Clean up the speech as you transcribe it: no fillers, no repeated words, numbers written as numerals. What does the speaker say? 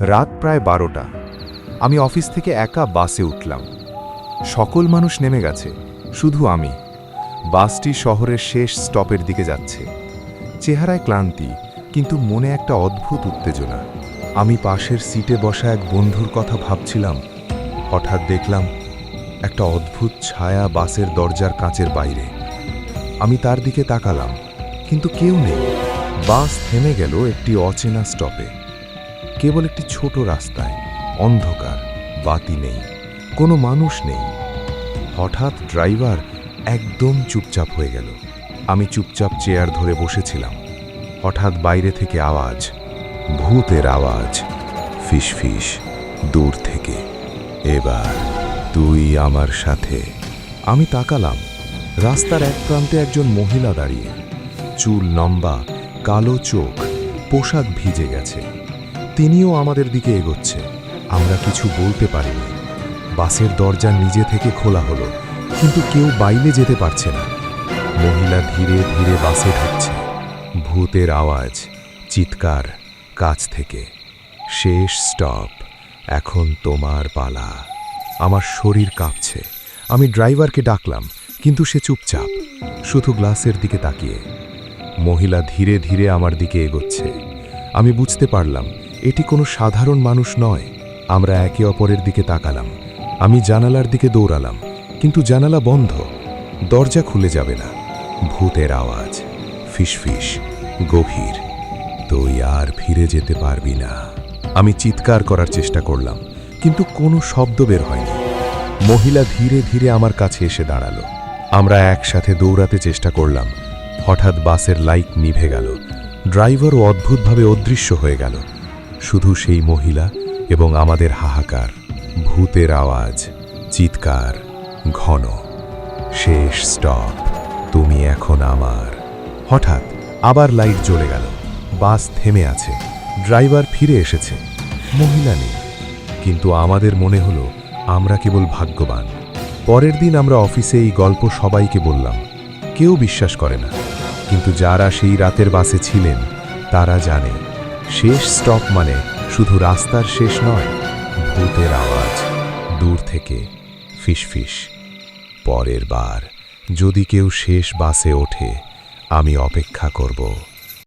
রাত প্রায় 12টা। আমি অফিস থেকে একা বাসে উঠলাম। সকল মানুষ নেমে গেছে, শুধু আমি। বাসটি শহরের শেষ স্টপের দিকে যাচ্ছে। চেহারায় ক্লান্তি, কিন্তু মনে একটা অদ্ভুত উত্তেজনা। আমি পাশের সিটে বসা এক বন্ধুর কথা ভাবছিলাম। হঠাৎ দেখলাম একটা অদ্ভুত ছায়া বাসের দরজার কাঁচের বাইরে। আমি তার দিকে তাকালাম, কিন্তু কেউ নেই। বাস থেমে গেল একটি অচেনা স্টপে। কেবল একটি ছোট রাস্তায়, অন্ধকার, বাতি নেই, কোনো মানুষ নেই। হঠাৎ ড্রাইভার একদম চুপচাপ হয়ে গেল। আমি চুপচাপ চেয়ার ধরে বসেছিলাম। হঠাৎ বাইরে থেকে আওয়াজ, ভূতের আওয়াজ, ফিসফিস, দূর থেকে, এবার তুই আমার সাথে। আমি তাকালাম। রাস্তার এক প্রান্তে একজন মহিলা দাঁড়িয়ে, চুল লম্বা, কালো চোখ, পোশাক ভিজে গেছে। তিনিও আমাদের দিকে এগোচ্ছে। আমরা কিছু বলতে পারিনি। বাসের দরজা নিজে থেকে খোলা হলো, কিন্তু কেউ বাইরে যেতে পারছে না। মহিলা ধীরে ধীরে বাসে ঢুকছে। ভূতের আওয়াজ, চিৎকার কাছ থেকে, শেষ স্টপ, এখন তোমার পালা। আমার শরীর কাঁপছে। আমি ড্রাইভারকে ডাকলাম, কিন্তু সে চুপচাপ, শুধু গ্লাসের দিকে তাকিয়ে। মহিলা ধীরে ধীরে আমার দিকে এগোচ্ছে। আমি বুঝতে পারলাম এটি কোনো সাধারণ মানুষ নয়। আমরা একে অপরের দিকে তাকালাম। আমি জানালার দিকে দৌড়ালাম, কিন্তু জানালা বন্ধ। দরজা খুলে যাবে না। ভূতের আওয়াজ, ফিসফিস, গভীর, তুই আর ফিরে যেতে পারবি না। আমি চিৎকার করার চেষ্টা করলাম, কিন্তু কোনো শব্দ বের হয়নি। মহিলা ধীরে ধীরে আমার কাছে এসে দাঁড়ালো। আমরা একসাথে দৌড়াতে চেষ্টা করলাম। হঠাৎ বাসের লাইট নিভে গেল। ড্রাইভারও অদ্ভুতভাবে অদৃশ্য হয়ে গেল। শুধু সেই মহিলা এবং আমাদের হাহাকার। ভূতের আওয়াজ, চিৎকার, ঘন, শেষ স্টপ, তুমি এখন আমার। হঠাৎ আবার লাইট জ্বলে গেল। বাস থেমে আছে। ড্রাইভার ফিরে এসেছে। মহিলা নেই, কিন্তু আমাদের মনে হলো আমরা কেবল ভাগ্যবান। পরের দিন আমরা অফিসে এই গল্প সবাইকে বললাম। কেউ বিশ্বাস করে না, কিন্তু যারা সেই রাতের বাসে ছিলেন তারা জানে, শেষ স্টপ মানে শুধু রাস্তার শেষ নয়, ভূতের আওয়াজ, দূর থেকে, ফিসফিস। পরের বার যদি কেউ শেষ বাসে ওঠে, আমি অপেক্ষা করব।